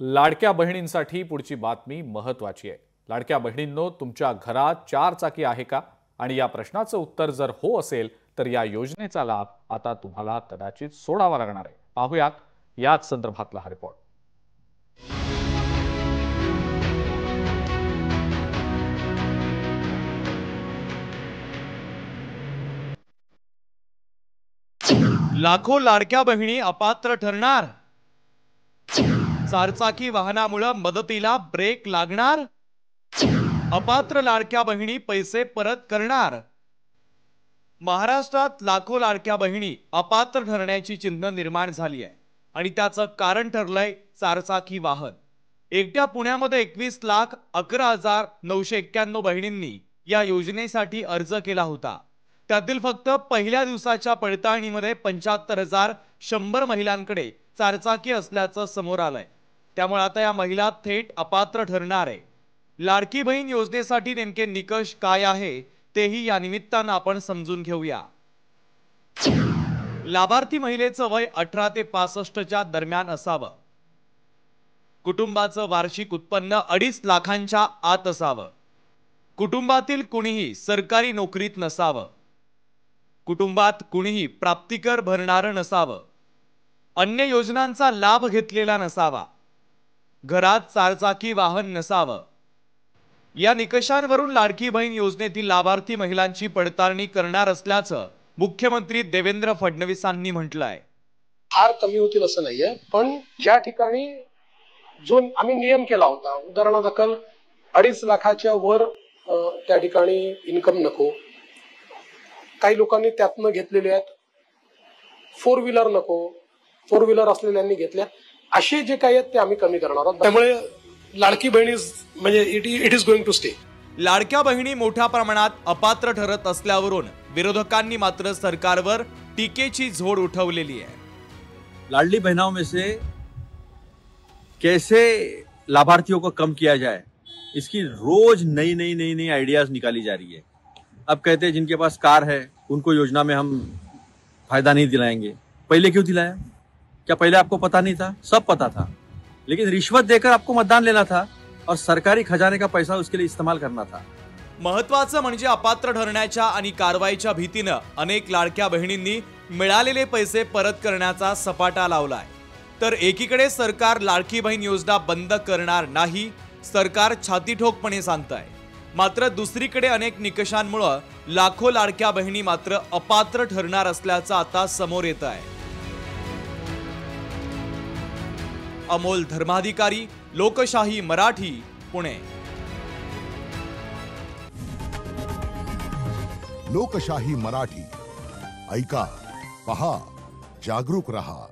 लाडक्या बहिणींसाठी पुढची बातमी महत्त्वाची आहे। लाडक्या बहिणींनो, तुमच्या घरात 4 चाकी आहे का? आणि या प्रश्नाचं उत्तर जर हो असेल तर या योजनेचा लाभ आता तुम्हाला कदाचित सोडावा लागणार आहे। पाहूयात याच संदर्भातला हा रिपोर्ट। लाखो लाडक्या बहिणी अपात्र ठरणार। चारचाकी वाहनामुळे मदतीला ब्रेक लागणार। अपात्र लाडक्या बहिणी पैसे परत करणार। महाराष्ट्रात लाखो लाडक्या बहिणी अपात्र ठरण्याची चिन्ह निर्माण झाली आहे आणि त्याचं कारण ठरलंय चारचाकी वाहन। एकट्या पुण्यामध्ये 21,11,991 बहिणींनी या योजनेसाठी अर्ज केला होता। त्यातील फक्त पहिल्या दिवसाच्या पडताळणीमध्ये 75,100 महिलांकडे चारचाकी असल्याचं समोर आलंय। त्यामुळे आता या महिला थेट अपात्र ठरणार आहे। लाडकी बहीण योजनेसाठी नेमके निकष काय आहे तेही या निमित्तानं आपण समजून घेऊया। लाभार्थी महिलेचं वय 18 ते 65च्या दरम्यान असावं। कुटुंबाचं वार्षिक उत्पन्न 2.5 लाखांच्या आत असावं। कुटुंबातील कुणीही सरकारी नोकरीत नसावं। कुटुंबात कुणीही प्राप्तिकर भरणारं नसावं। अन्य योजनांचा लाभ घेतलेला नसावा। घरात चारचाकी वाहन नसावं। या निकषांवरून लाडकी बहीण योजनेतील लाभार्थी महिलांची पडताळणी करणार असल्याचं मुख्यमंत्री देवेंद्र फडणवीसांनी म्हटलंय। फार कमी होतील असं नाहीये, पण ज्या ठिकाणी जो आम्ही नियम केला होता, उदाहरणादाखल 2.5 लाखाच्या वर त्या ठिकाणी इन्कम नको, काही लोकांनी त्यातनं घेतलेले आहेत, 4 व्हीलर नको, 4 व्हीलर असलेल्यांनी घेतल्या, असे जे काही आहेत ते आम्ही कमी करणार आहोत। त्यामुळे लाडकी बहिणी म्हणजे it is going to stay. लाडक्या बहिणी मोठ्या प्रमाणात अपात्र ठरत असल्यावरून विरोधकांनी मात्र सरकारवर टीकेची झोड उठवलेली आहे। लाडली बहनों में से कैसे लाभार्थियों को कम किया जाए, इसकी रोज नई नई नई नई आइडियाज निकाली जा रही है। अब कहते हैं जिनके पास कार है उनको योजना में हम फायदा नहीं दिलाएंगे। पहले क्यों दिलाया? क्या पहले आपको पता नहीं था? सब पता था, लेकिन रिश्वत देकर आपको मतदान लेना था और सरकारी खजाने का पैसा उसके लिए इस्तेमाल करना था। महत्त्वाचं म्हणजे अपात्र ठरण्याच्या आणि कारवाईच्या भीतीनं अनेक लाडक्या बहिणींनी मिळालेले पैसे परत करण्याचा सपाटा लावलाय। तर एकीकडे सरकार लाडकी बहीण योजना बंद करणार नाही, सरकार छातीठोकपणे सांगतंय। मात्र दुसरीकडे अनेक निकषांमुळे लाखो लाडक्या बहिणी मात्र अपात्र ठरणार असल्याचं आता समोर येत आहे। अमोल धर्माधिकारी, लोकशाही मराठी, पुणे। लोकशाही मराठी ऐका, पहा, जागरूक रहा।